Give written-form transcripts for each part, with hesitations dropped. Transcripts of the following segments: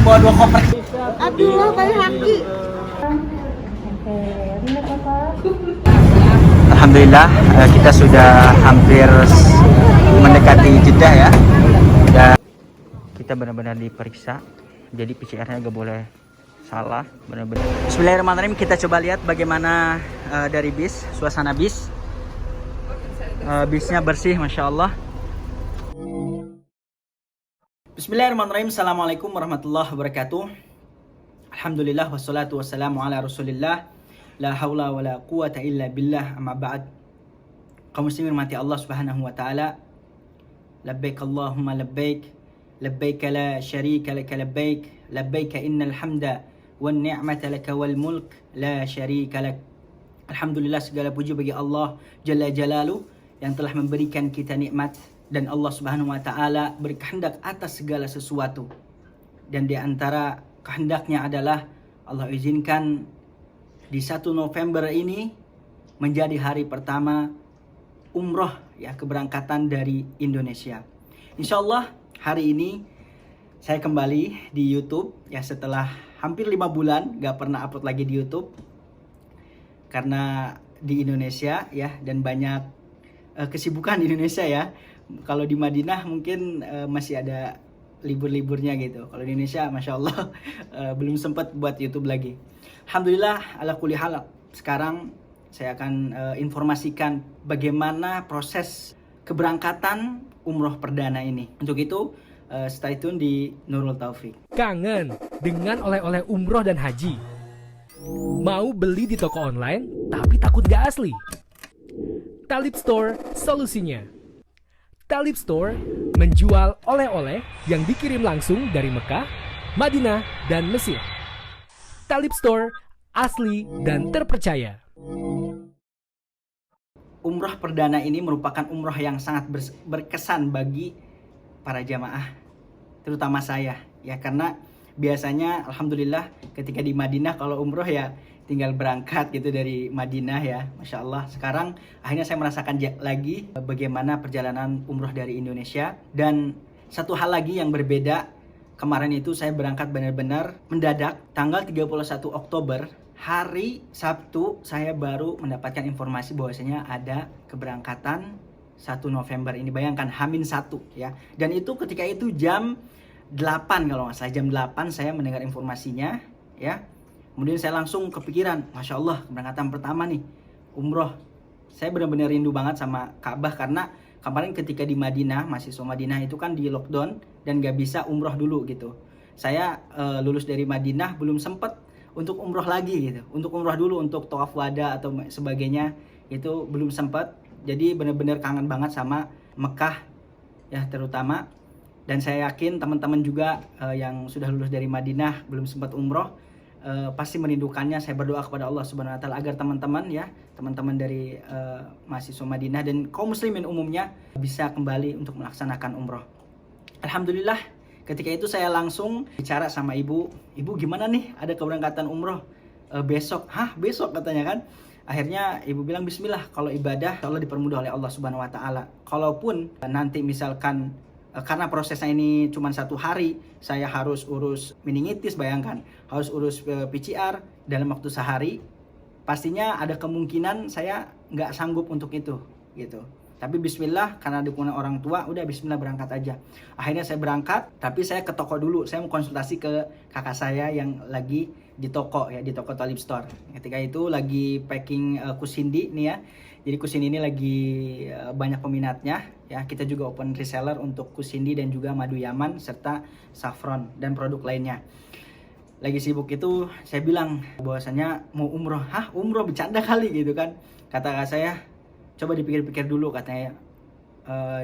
depan bawa 2 koper. Abdullah Bayhaqi. Alhamdulillah kita sudah hampir mendekati Jeddah ya. Dan kita benar-benar diperiksa. Jadi PCR-nya gak boleh salah, benar-benar. Bismillahirrahmanirrahim, kita coba lihat bagaimana dari bis, suasana bis. Bisnya bersih, Masya Allah. Bismillahirrahmanirrahim. Assalamualaikum warahmatullahi wabarakatuh. Alhamdulillah wassalatu wassalamu ala rasulillah. La haula wa la quwata illa billah, amma ba'd. Kaum muslimin mati Allah subhanahu wa ta'ala. Labbaik Allahumma labbaik. Labbaik la syarika laka labbaik. Labbaik innal hamda wan ni'mata laka wal mulk la syarika lak. Alhamdulillah, segala puji bagi Allah Jalla Jalaluh yang telah memberikan kita nikmat. Dan Allah subhanahu wa ta'ala berkehendak atas segala sesuatu. Dan di antara kehendaknya adalah Allah izinkan di 1 November ini menjadi hari pertama umroh ya, keberangkatan dari Indonesia. Insya Allah hari ini saya kembali di YouTube ya, setelah hampir 5 bulan gak pernah upload lagi di YouTube. Karena di Indonesia ya, dan banyak kesibukan di Indonesia ya. Kalau di Madinah mungkin masih ada libur-liburnya gitu. Kalau di Indonesia Masya Allah belum sempat buat YouTube lagi. Alhamdulillah ala kulli hal, sekarang saya akan informasikan bagaimana proses keberangkatan umroh perdana ini. Untuk itu stay tune di Nurul Taufik. Kangen dengan oleh-oleh umroh dan haji? Mau beli di toko online tapi takut gak asli? Talib Store solusinya. Talib Store menjual oleh-oleh yang dikirim langsung dari Mekah, Madinah, dan Mesir. Talib Store asli dan terpercaya. Umroh perdana ini merupakan umroh yang sangat berkesan bagi para jamaah, terutama saya ya, karena biasanya alhamdulillah ketika di Madinah kalau umroh ya tinggal berangkat gitu dari Madinah ya, Masya Allah. Sekarang akhirnya saya merasakan lagi bagaimana perjalanan umroh dari Indonesia. Dan satu hal lagi yang berbeda, kemarin itu saya berangkat benar-benar mendadak. Tanggal 31 Oktober, hari Sabtu, saya baru mendapatkan informasi bahwasanya ada keberangkatan 1 November ini. Bayangkan, H-1 ya. Dan itu ketika itu jam 8 kalau nggak salah, jam 8 saya mendengar informasinya ya. Kemudian saya langsung kepikiran, Masya Allah, keberangkatan pertama nih, umroh. Saya benar-benar rindu banget sama Ka'bah, karena kemarin ketika di Madinah, mahasiswa Madinah itu kan di lockdown dan gak bisa umroh dulu gitu. Saya lulus dari Madinah belum sempat untuk umroh lagi gitu. Untuk umroh dulu, untuk tawaf wada atau sebagainya, itu belum sempat. Jadi benar-benar kangen banget sama Mekah ya terutama. Dan saya yakin teman-teman juga yang sudah lulus dari Madinah belum sempat umroh, pasti merindukannya. Saya berdoa kepada Allah Subhanahu wa taala agar teman-teman ya, teman-teman dari mahasiswa Madinah dan kaum muslimin umumnya bisa kembali untuk melaksanakan umroh. Alhamdulillah, ketika itu saya langsung bicara sama ibu gimana nih ada keberangkatan umroh besok. Hah, besok katanya kan. Akhirnya ibu bilang bismillah, kalau ibadah Allah dipermudah oleh Allah Subhanahu wa taala. Kalaupun nanti misalkan karena prosesnya ini cuma 1 hari, saya harus urus meningitis, bayangkan, harus urus PCR dalam waktu sehari, pastinya ada kemungkinan saya nggak sanggup untuk itu gitu. Tapi bismillah, karena dukungan orang tua, udah bismillah berangkat aja. Akhirnya saya berangkat, tapi saya ke toko dulu, saya mau konsultasi ke kakak saya yang lagi di toko ya, di toko Talib Store. Ketika itu lagi packing kusindi nih ya. Jadi kusindi ini lagi banyak peminatnya ya. Kita juga open reseller untuk kusindi dan juga madu Yaman serta saffron dan produk lainnya. Lagi sibuk itu saya bilang bahwasanya mau umroh. Hah, umroh, bercanda kali gitu kan. Kata saya, coba dipikir-pikir dulu katanya.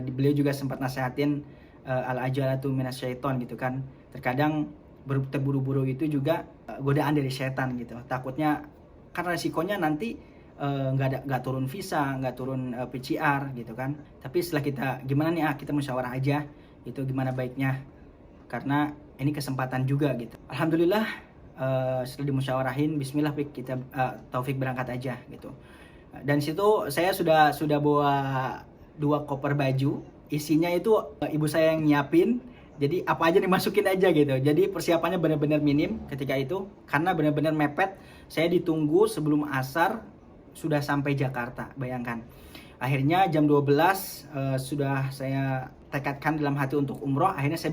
Beliau juga sempat nasihatin al-ajalatu minasyaiton gitu kan. Terkadang terburu-buru itu juga godaan dari setan gitu. Takutnya karena resikonya nanti nggak turun visa, nggak turun PCR gitu kan. Tapi setelah kita gimana nih, kita musyawarah aja itu gimana baiknya, karena ini kesempatan juga gitu. Alhamdulillah setelah dimusyawarahin, bismillah kita Taufik berangkat aja gitu. Dan situ saya sudah bawa 2 koper baju, isinya itu ibu saya yang nyiapin Jadi apa aja dimasukin aja gitu. Jadi persiapannya benar-benar minim ketika itu karena benar-benar mepet. Saya ditunggu sebelum asar sudah sampai Jakarta, bayangkan. Akhirnya jam 12 sudah saya tekadkan dalam hati untuk umroh. Akhirnya saya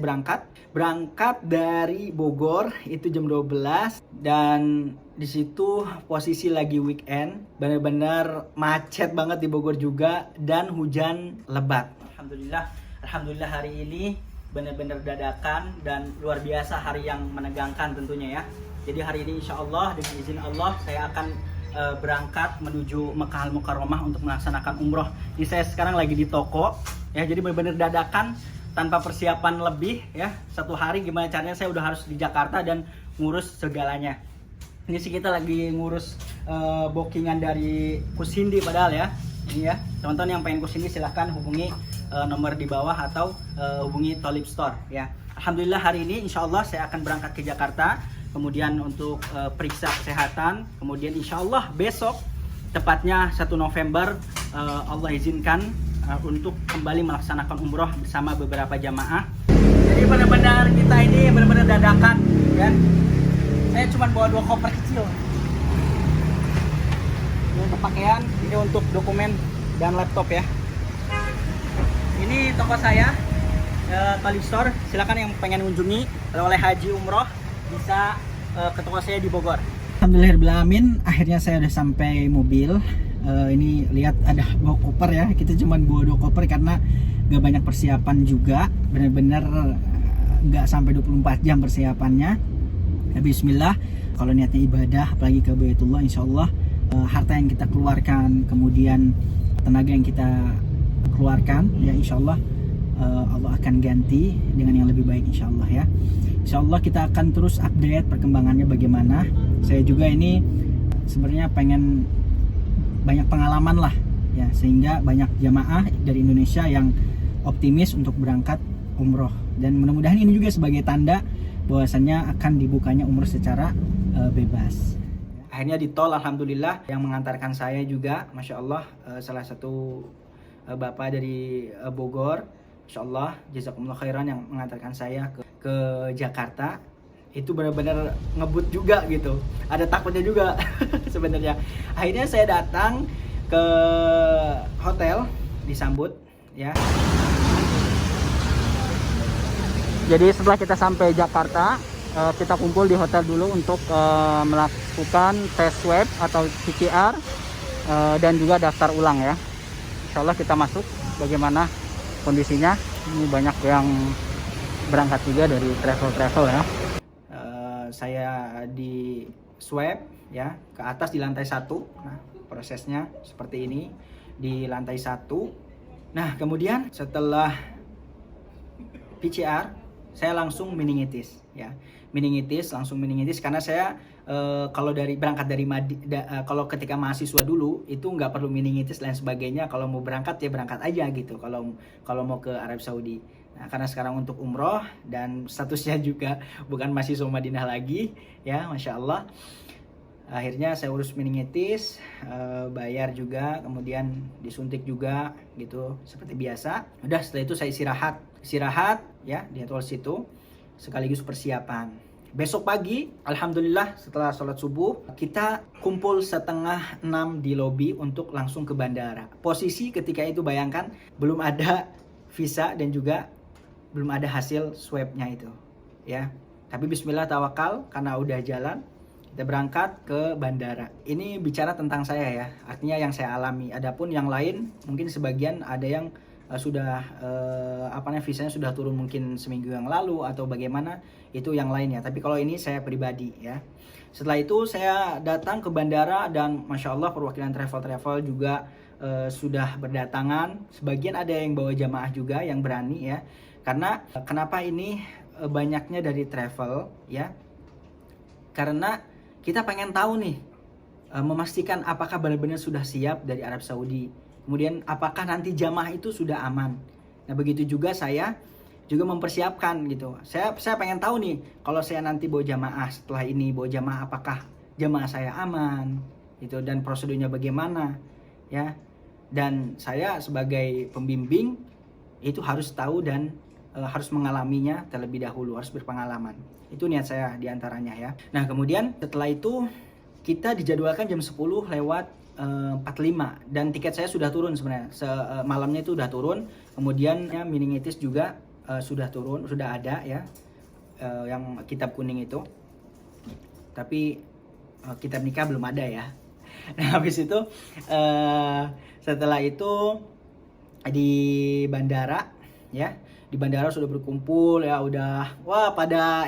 berangkat dari Bogor itu jam 12 dan di situ posisi lagi weekend, benar-benar macet banget di Bogor juga dan hujan lebat. Alhamdulillah hari ini benar-benar dadakan dan luar biasa, hari yang menegangkan tentunya ya. Jadi hari ini insya Allah dengan izin Allah saya akan berangkat menuju Mekah Al-Mukarramah untuk melaksanakan umroh. Ini saya sekarang lagi di toko ya, jadi benar-benar dadakan tanpa persiapan lebih ya. Satu hari gimana caranya saya udah harus di Jakarta dan ngurus segalanya. Ini sih kita lagi ngurus bookingan dari Kusindi padahal ya. Ini ya, teman-teman yang pengen Kusindi silahkan hubungi nomor di bawah atau hubungi Thalib Store ya. Alhamdulillah hari ini insya Allah saya akan berangkat ke Jakarta, kemudian untuk periksa kesehatan, kemudian insya Allah besok tepatnya 1 November Allah izinkan untuk kembali melaksanakan umroh bersama beberapa jamaah. Jadi benar-benar kita ini benar-benar dadakan ya. Saya cuma bawa 2 koper kecil. Ini untuk pakaian, ini untuk dokumen dan laptop ya. Ini toko saya, Thalib Store. Silakan yang pengen mengunjungi oleh haji umroh bisa ke toko saya di Bogor. Alhamdulillahirrahmanirrahim, akhirnya saya udah sampai mobil. Ini lihat ada bawa koper ya. Kita cuma bawa 2 koper karena gak banyak persiapan juga. Bener-bener gak sampai 24 jam persiapannya. Bismillah, kalau niatnya ibadah apalagi ke Baitullah, insya Allah harta yang kita keluarkan, kemudian tenaga yang kita keluarkan ya insya Allah Allah akan ganti dengan yang lebih baik insya Allah ya. Insya Allah kita akan terus update perkembangannya bagaimana. Saya juga ini sebenarnya pengen banyak pengalaman lah ya, sehingga banyak jamaah dari Indonesia yang optimis untuk berangkat umroh, dan mudah-mudahan ini juga sebagai tanda bahwasannya akan dibukanya umroh secara bebas. Akhirnya di tol alhamdulillah, yang mengantarkan saya juga Masya Allah salah satu bapak dari Bogor, Insya Allah jazakumullah khairan, yang mengantarkan saya ke Jakarta. Itu benar-benar ngebut juga gitu, ada takutnya juga sebenarnya. Akhirnya saya datang ke hotel, disambut ya. Jadi setelah kita sampai Jakarta, kita kumpul di hotel dulu untuk melakukan tes swab atau PCR dan juga daftar ulang ya. Insya Allah kita masuk bagaimana kondisinya. Ini banyak yang berangkat juga dari travel ya. Saya di swab ya ke atas di lantai 1. Nah, prosesnya seperti ini di lantai 1. Nah, kemudian setelah PCR saya langsung meningitis ya. Langsung meningitis karena saya kalau berangkat dari kalau ketika mahasiswa dulu itu nggak perlu meningitis lain sebagainya. Kalau mau berangkat ya berangkat aja gitu. Kalau mau ke Arab Saudi. Nah, karena sekarang untuk umroh dan statusnya juga bukan mahasiswa Madinah lagi ya, Masya Allah. Akhirnya saya urus meningitis, bayar juga, kemudian disuntik juga gitu seperti biasa. Udah, setelah itu saya istirahat ya di hotel situ sekaligus persiapan. Besok pagi alhamdulillah setelah sholat subuh kita kumpul 5:30 di lobi untuk langsung ke bandara. Posisi ketika itu bayangkan belum ada visa dan juga belum ada hasil swabnya itu ya. Tapi bismillah tawakal, karena udah jalan kita berangkat ke bandara. Ini bicara tentang saya ya, artinya yang saya alami. Adapun yang lain mungkin sebagian ada yang sudah visanya sudah turun mungkin seminggu yang lalu atau bagaimana, itu yang lainnya. Tapi kalau ini saya pribadi ya. Setelah itu saya datang ke bandara dan Masya Allah perwakilan travel juga sudah berdatangan. Sebagian ada yang bawa jamaah juga yang berani ya. Karena kenapa ini banyaknya dari travel ya? Karena kita pengen tahu nih, memastikan apakah benar-benar sudah siap dari Arab Saudi. Kemudian apakah nanti jamaah itu sudah aman. Nah begitu juga saya juga mempersiapkan gitu. Saya pengen tahu nih, kalau saya nanti bawa jamaah setelah ini bawa jamaah, apakah jamaah saya aman gitu, dan prosedurnya bagaimana ya. Dan saya sebagai pembimbing itu harus tahu dan harus mengalaminya terlebih dahulu, harus berpengalaman. Itu niat saya diantaranya ya. Nah kemudian setelah itu kita dijadwalkan jam 10 lewat 45 dan tiket saya sudah turun sebenarnya. Malamnya itu sudah turun. Kemudian ya, meningitis juga sudah turun, sudah ada ya, yang kitab kuning itu. Tapi kitab nikah belum ada ya. Nah habis itu setelah itu di bandara ya, di bandara sudah berkumpul ya, udah pada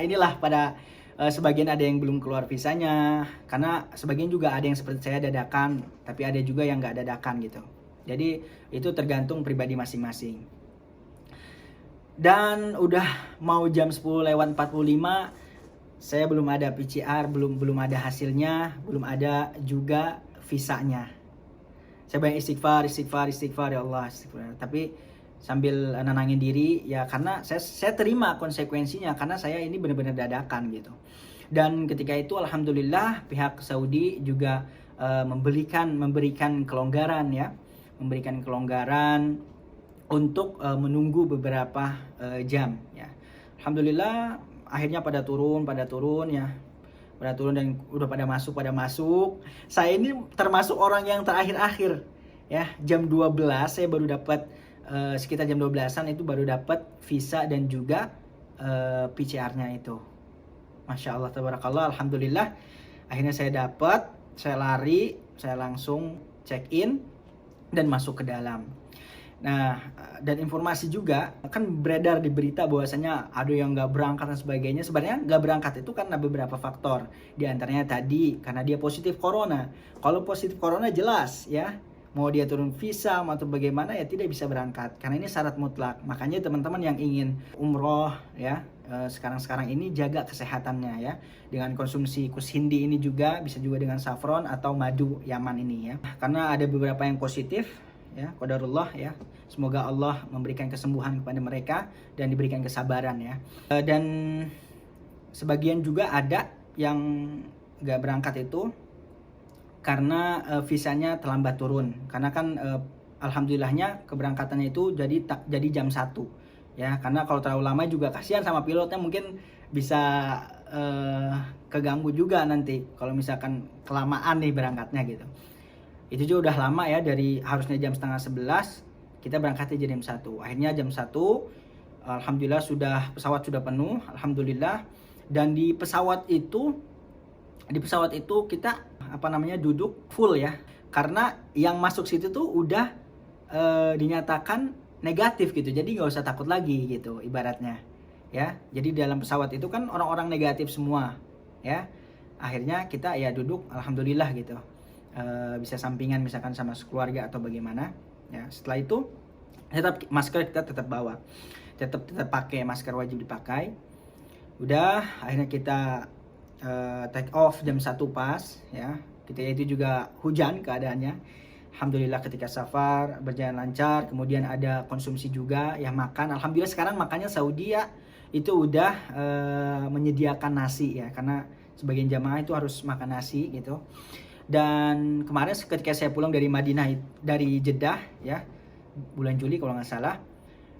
sebagian ada yang belum keluar visanya, karena sebagian juga ada yang seperti saya dadakan, tapi ada juga yang nggak dadakan gitu. Jadi itu tergantung pribadi masing-masing. Dan udah mau jam 10 lewat 45, saya belum ada PCR, belum ada hasilnya, belum ada juga visanya. Saya banyak istighfar ya Allah, istighfar. Tapi sambil nenangin diri ya, karena saya terima konsekuensinya, karena saya ini benar-benar dadakan gitu. Dan ketika itu alhamdulillah pihak Saudi juga memberikan kelonggaran ya, memberikan kelonggaran untuk menunggu beberapa jam ya. Alhamdulillah akhirnya pada turun ya, pada turun dan udah pada masuk. Saya ini termasuk orang yang terakhir ya, jam 12 saya baru dapat, sekitar jam 12-an itu baru dapat visa dan juga PCR-nya itu. Masya Allah, tabarakallah, alhamdulillah. Akhirnya saya dapat, saya lari, saya langsung check in dan masuk ke dalam. Nah, dan informasi juga kan beredar di berita bahwasanya ada yang nggak berangkat dan sebagainya. Sebenarnya nggak berangkat itu karena beberapa faktor. Di antaranya tadi karena dia positif corona. Kalau positif corona jelas ya, mau dia turun visa atau bagaimana ya tidak bisa berangkat, karena ini syarat mutlak. Makanya teman-teman yang ingin umroh ya, sekarang ini jaga kesehatannya ya, dengan konsumsi kus hindi ini juga, bisa juga dengan saffron atau madu Yaman ini ya, karena ada beberapa yang positif ya, qadarullah ya. Semoga Allah memberikan kesembuhan kepada mereka dan diberikan kesabaran ya. Dan sebagian juga ada yang nggak berangkat itu karena visanya terlambat turun, karena kan alhamdulillahnya keberangkatannya itu jadi jam 1 ya, karena kalau terlalu lama juga kasihan sama pilotnya, mungkin bisa keganggu juga nanti kalau misalkan kelamaan nih berangkatnya gitu. Itu juga udah lama ya, dari harusnya jam 10:30 kita berangkatnya jam 1. Akhirnya jam 1 alhamdulillah pesawat sudah penuh, alhamdulillah. Dan di pesawat itu kita duduk full ya, karena yang masuk situ tuh udah dinyatakan negatif gitu, jadi nggak usah takut lagi gitu ibaratnya ya. Jadi dalam pesawat itu kan orang-orang negatif semua ya. Akhirnya kita ya duduk alhamdulillah gitu, bisa sampingan misalkan sama keluarga atau bagaimana ya. Setelah itu tetap masker kita tetap bawa, tetap pakai masker, wajib dipakai. Udah akhirnya kita take off jam 1 pas ya. Ketika itu juga hujan keadaannya. Alhamdulillah ketika safar berjalan lancar. Kemudian ada konsumsi juga ya, makan. Alhamdulillah sekarang makannya Saudi ya, itu udah menyediakan nasi ya, karena sebagian jamaah itu harus makan nasi gitu. Dan kemarin ketika saya pulang dari Madinah, dari Jeddah ya, bulan Juli kalau nggak salah,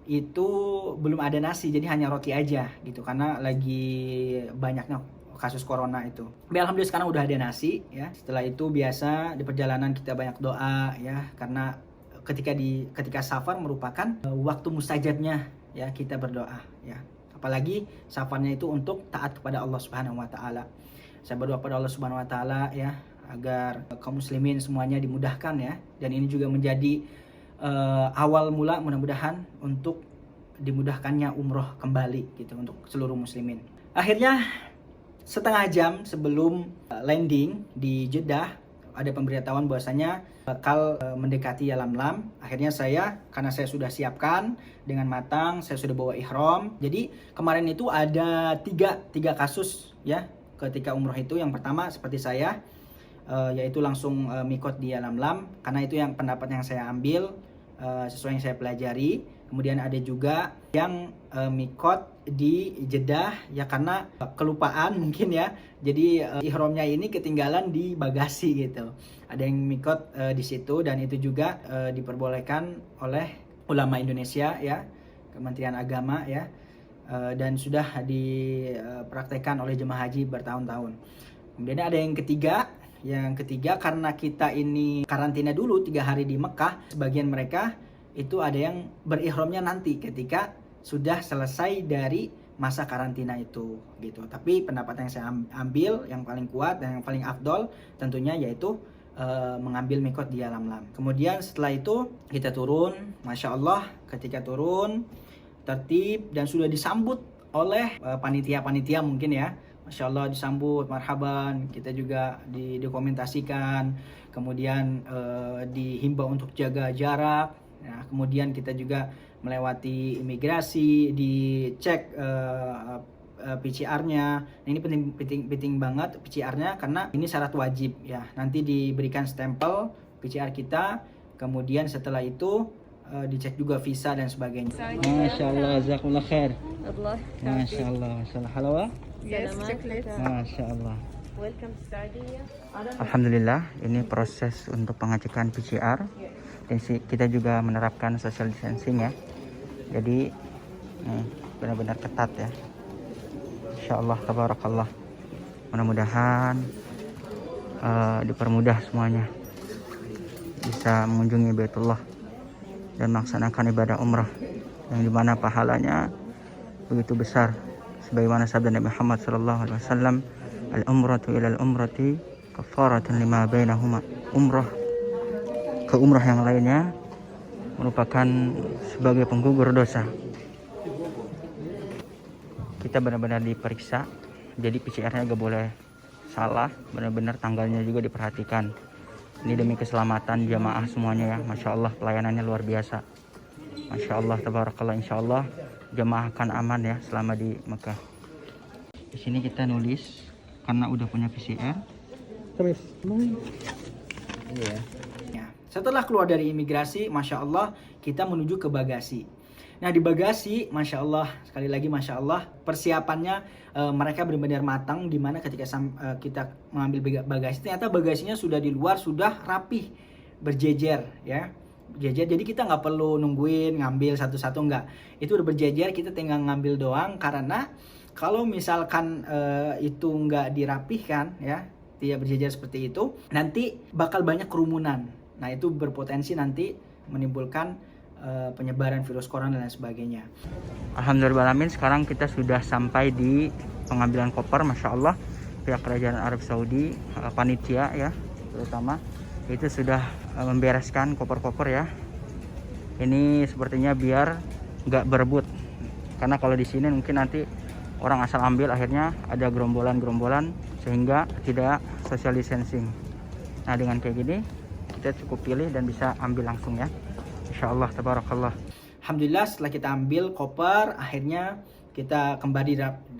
itu belum ada nasi, jadi hanya roti aja gitu, karena lagi banyaknya kasus corona itu. Tapi alhamdulillah sekarang udah ada nasi ya. Setelah itu biasa di perjalanan kita banyak doa ya, karena ketika safar merupakan waktu mustajabnya ya kita berdoa ya. Apalagi safarnya itu untuk taat kepada Allah Subhanahu wa taala. Saya berdoa kepada Allah Subhanahu wa taala ya, agar kaum muslimin semuanya dimudahkan ya, dan ini juga menjadi awal mula mudah-mudahan untuk dimudahkannya umroh kembali gitu untuk seluruh muslimin. Akhirnya setengah jam sebelum landing di Jeddah ada pemberitahuan bahwasanya bakal mendekati Yalamlam. Akhirnya karena saya sudah siapkan dengan matang, saya sudah bawa ihram. Jadi kemarin itu ada tiga kasus ya ketika umroh itu. Yang pertama seperti saya, yaitu langsung mikot di Yalamlam, karena itu yang pendapat yang saya ambil sesuai yang saya pelajari. Kemudian ada juga yang mikot di Jeddah ya, karena kelupaan mungkin ya. Jadi ihramnya ini ketinggalan di bagasi gitu. Ada yang mikot di situ, dan itu juga diperbolehkan oleh ulama Indonesia ya, Kementerian Agama ya, dan sudah dipraktekkan oleh jemaah haji bertahun-tahun. Kemudian ada yang ketiga karena kita ini karantina dulu 3 hari di Mekah, sebagian mereka itu ada yang berihramnya nanti ketika sudah selesai dari masa karantina itu gitu. Tapi pendapat yang saya ambil yang paling kuat dan yang paling afdol tentunya yaitu mengambil mikot di Yalamlam. Kemudian setelah itu kita turun, Masya Allah ketika turun tertib dan sudah disambut oleh panitia-panitia mungkin ya. Masya Allah disambut, marhaban, kita juga didokumentasikan, kemudian dihimbau untuk jaga jarak. Nah, kemudian kita juga melewati imigrasi, dicek PCR-nya. Nah, ini penting banget PCR-nya karena ini syarat wajib ya. Nanti diberikan stempel PCR kita, kemudian setelah itu dicek juga visa dan sebagainya. Masya Allah, jazakumullah khair. Allah. Masya Allah, Masya Allah. Halo, Yes, chocolate. Masya Allah. Welcome to Saudi. Alhamdulillah, ini proses untuk pengecekan PCR. Dan kita juga menerapkan social distancing ya. Jadi benar-benar ketat ya. Insya Allah, tabarakallah. Mudah-mudahan dipermudah semuanya, bisa mengunjungi Baitullah dan melaksanakan ibadah umrah yang dimana pahalanya begitu besar. Sebagaimana sabda Nabi Muhammad SAW, al-umratu ilal umrati kafaratun lima bainahuma. Umrah ke umrah yang lainnya merupakan sebagai penggugur dosa. Kita benar-benar diperiksa, jadi PCR-nya gak boleh salah, benar-benar tanggalnya juga diperhatikan. Ini demi keselamatan jamaah semuanya ya. Masya Allah, pelayanannya luar biasa. Masya Allah, tabarakallah. Insya Allah jamaah akan aman ya selama di Mekah. Di sini kita nulis karena udah punya PCR. Terus. Iya. Setelah keluar dari imigrasi, Masya Allah, kita menuju ke bagasi. Nah, di bagasi, Masya Allah, sekali lagi Masya Allah, persiapannya mereka benar-benar matang, di mana ketika kita mengambil bagasi, ternyata bagasinya sudah di luar, sudah rapih, berjejer, ya. Berjejer, jadi kita nggak perlu nungguin, ngambil satu-satu, nggak. Itu udah berjejer, kita tinggal ngambil doang, karena kalau misalkan itu nggak dirapihkan, ya, tidak berjejer seperti itu, nanti bakal banyak kerumunan. Nah, itu berpotensi nanti menimbulkan penyebaran virus corona dan lain sebagainya. Alhamdulillahirrahmanirrahim, sekarang kita sudah sampai di pengambilan koper. Masya Allah, pihak kerajaan Arab Saudi, panitia ya terutama, itu sudah membereskan koper-koper ya. Ini sepertinya biar nggak berebut, karena kalau di sini mungkin nanti orang asal ambil, akhirnya ada gerombolan-gerombolan sehingga tidak social distancing. Nah, dengan kayak gini kita cukup pilih dan bisa ambil langsung ya. Insya Allah, tabarakallah. Alhamdulillah, setelah kita ambil koper, akhirnya kita kembali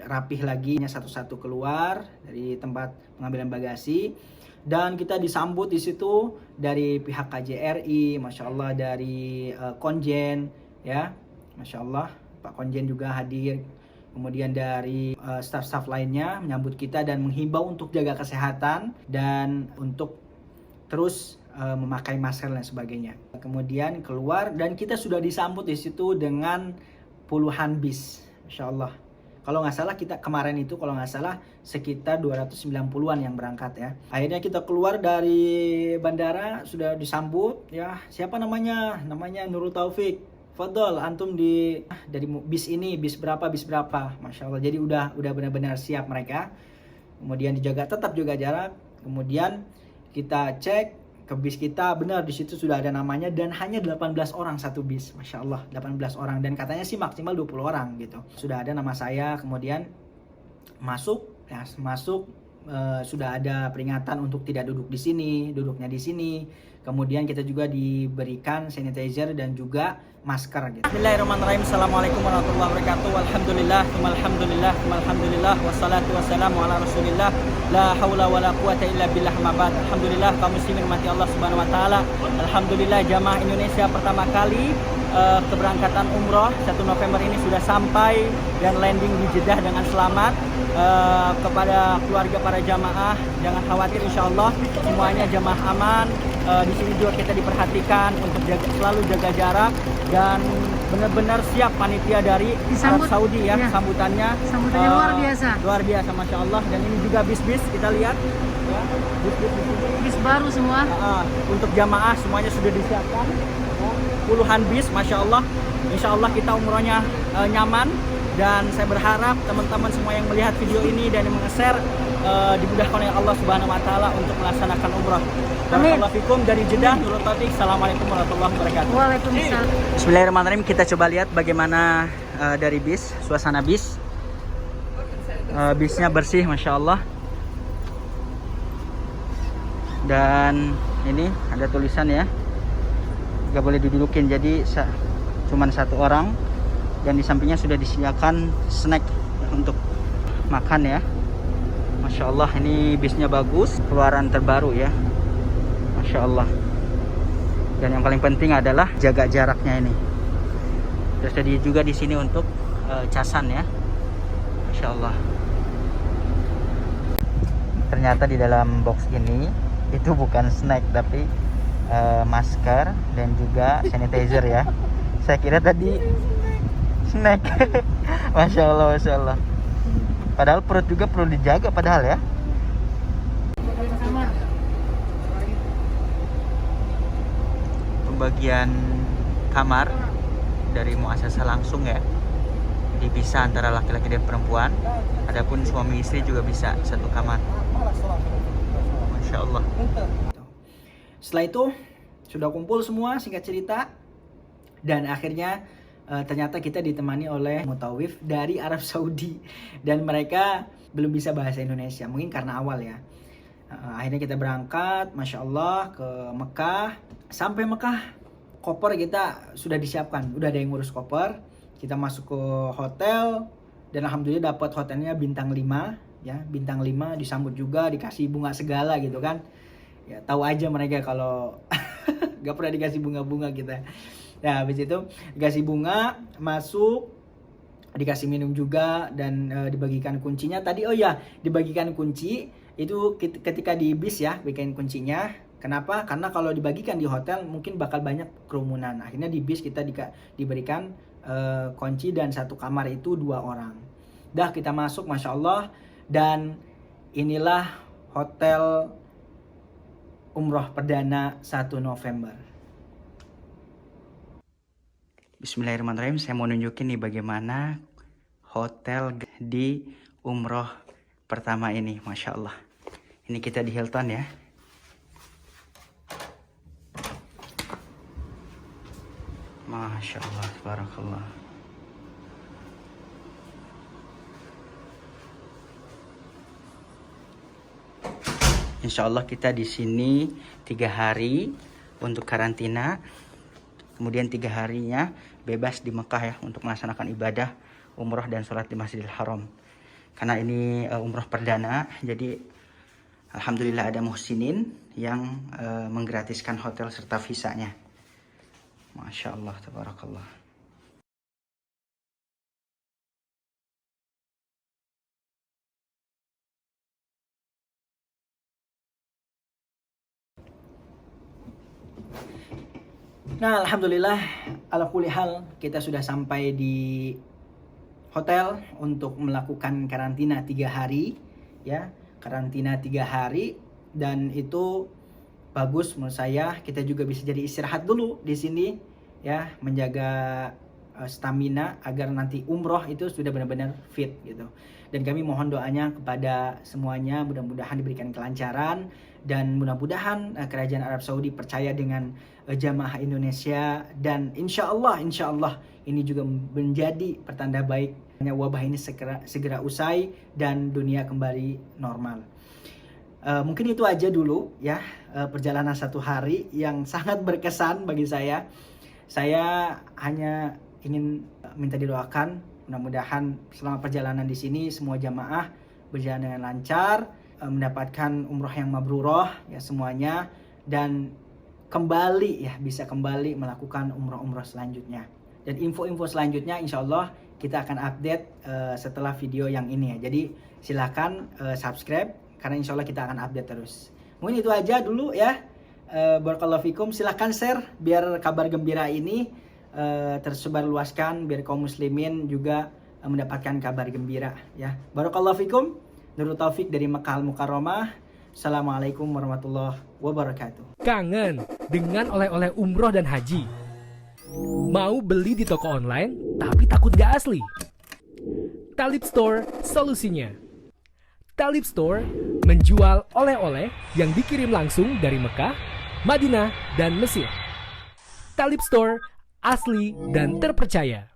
rapih lagi, satu-satu keluar dari tempat pengambilan bagasi, dan kita disambut di situ dari pihak KJRI, Masya Allah, dari Konjen, ya, Masya Allah, Pak Konjen juga hadir. Kemudian dari staf-staf lainnya menyambut kita dan menghimbau untuk jaga kesehatan dan untuk terus memakai masker dan sebagainya. Kemudian keluar dan kita sudah disambut di situ dengan puluhan bis, Masya Allah. Kalau nggak salah kita kemarin itu kalau nggak salah sekitar 290-an yang berangkat ya. Akhirnya kita keluar dari bandara sudah disambut ya. Siapa namanya? Namanya Nurul Taufik. Fadol, antum dari bis ini, bis berapa, Masya Allah. Jadi udah benar-benar siap mereka. Kemudian tetap jaga jarak. Kemudian kita cek ke bis kita, benar di situ sudah ada namanya dan hanya 18 orang satu bis. Masya Allah, 18 orang, dan katanya sih maksimal 20 orang gitu. Sudah ada nama saya, kemudian masuk sudah ada peringatan untuk tidak duduk di sini, duduknya di sini. Kemudian kita juga diberikan sanitizer dan juga masker gitu. Bismillahirrahmanirrahim. Assalamualaikum warahmatullahi wabarakatuh. Alhamdulillah, wassalatu wassalamu ala Rasulillah. La haula wala quwata illa billah, ma ba'd. Alhamdulillah, kaum muslimin rahmati Allah Subhanahu wa taala. Alhamdulillah, jamaah Indonesia pertama kali keberangkatan umroh 1 November ini sudah sampai dan landing di Jeddah dengan selamat. Kepada keluarga para jamaah, jangan khawatir, insya Allah semuanya jamaah aman. Di sini juga kita diperhatikan untuk selalu jaga jarak dan benar-benar siap panitia dari Disambut, Arab Saudi ya, ya. sambutannya Sambutannya luar biasa. luar biasa, masya Allah. Dan ini juga bis-bis kita lihat ya, bis-bis di sini. Bis baru semua. Untuk jamaah semuanya sudah disiapkan ya, puluhan bis, masya Allah. Insya Allah kita umrohnya nyaman, dan saya berharap teman-teman semua yang melihat video ini dan yang meng-share dimudahkan oleh Allah Subhanahu Wa Taala untuk melaksanakan umroh. Amin. Barakallahu fikum dari Jeddah, Nurul Taufik. Assalamualaikum warahmatullahi wabarakatuh. Waalaikumsalam. Bismillahirrahmanirrahim. Kita coba lihat bagaimana dari bis, suasana bis. Bisnya bersih, masya Allah. Dan ini ada tulisan ya, nggak boleh didudukin, jadi cuman satu orang. Dan di sampingnya sudah disediakan snack untuk makan ya. Masya Allah, ini bisnya bagus, keluaran terbaru ya. Masya Allah. Dan yang paling penting adalah jaga jaraknya ini. Terus tadi juga di sini untuk casan ya. Masya Allah. Ternyata di dalam box ini itu bukan snack tapi masker dan juga sanitizer ya. Saya kira tadi snack. Masya Allah, masya Allah. Padahal perut juga perlu dijaga padahal ya. Pembagian kamar dari muasasah langsung ya, dipisah antara laki-laki dan perempuan. Adapun suami istri juga bisa satu kamar. Masya Allah. Setelah itu sudah kumpul semua, singkat cerita, dan akhirnya ternyata kita ditemani oleh mutawif dari Arab Saudi, dan mereka belum bisa bahasa Indonesia, mungkin karena awal ya. Akhirnya kita berangkat, masya Allah, ke Mekah. Sampai Mekah, koper kita sudah disiapkan, udah ada yang ngurus koper. Kita masuk ke hotel, dan alhamdulillah dapat hotelnya bintang 5 ya, bintang 5, disambut juga, dikasih bunga segala gitu kan. Ya tahu aja mereka kalau gak pernah dikasih bunga-bunga kita. Nah, habis itu dikasih bunga, masuk, dikasih minum juga, dan dibagikan kuncinya. Tadi, oh ya, dibagikan kunci itu ketika di bis ya, bagikan kuncinya. Kenapa? Karena kalau dibagikan di hotel mungkin bakal banyak kerumunan. Akhirnya di bis kita diberikan kunci, dan satu kamar itu 2 orang. Dah kita masuk, masya Allah, dan inilah hotel umroh perdana 1 November. Bismillahirrahmanirrahim. Saya mau nunjukin nih bagaimana hotel di umroh pertama ini, masya Allah. Ini kita di Hilton ya. Masya Allah, barakallah. Insya Allah kita di sini 3 hari untuk karantina. Kemudian 3 harinya bebas di Mekah ya, untuk melaksanakan ibadah umroh dan sholat di Masjidil Haram. Karena ini umroh perdana, jadi alhamdulillah ada muhsinin yang menggratiskan hotel serta visanya. Masya Allah, tabarakallah. Nah, alhamdulillah, ala kulli hal kita sudah sampai di hotel untuk melakukan karantina 3 hari ya, karantina 3 hari, dan itu bagus menurut saya. Kita juga bisa jadi istirahat dulu di sini ya, menjaga stamina agar nanti umroh itu sudah benar-benar fit gitu. Dan kami mohon doanya kepada semuanya, mudah-mudahan diberikan kelancaran, dan mudah-mudahan kerajaan Arab Saudi percaya dengan jamaah Indonesia, dan insya Allah ini juga menjadi pertanda baik wabah ini segera usai dan dunia kembali normal. Mungkin itu aja dulu ya, perjalanan 1 hari yang sangat berkesan bagi saya. Saya hanya ingin minta didoakan, mudah-mudahan selama perjalanan di sini semua jamaah berjalan dengan lancar, mendapatkan umroh yang mabruroh ya semuanya, dan kembali ya, bisa kembali melakukan umroh-umroh selanjutnya. Dan info-info selanjutnya insya Allah kita akan update setelah video yang ini ya. Jadi silakan subscribe, karena insya Allah kita akan update terus. Mungkin itu aja dulu ya. Barakallahu fikum. Silakan share biar kabar gembira ini tersebar luaskan biar kaum muslimin juga mendapatkan kabar gembira ya. Barakallahu fikum. Nurul Taufik dari Mekah Al-Mukarramah. Assalamualaikum warahmatullahi wabarakatuh. Kangen dengan oleh-oleh umroh dan haji? Mau beli di toko online tapi takut gak asli? Talib Store solusinya. Talib Store menjual oleh-oleh yang dikirim langsung dari Mekah, Madinah, dan Mesir. Talib Store asli dan terpercaya.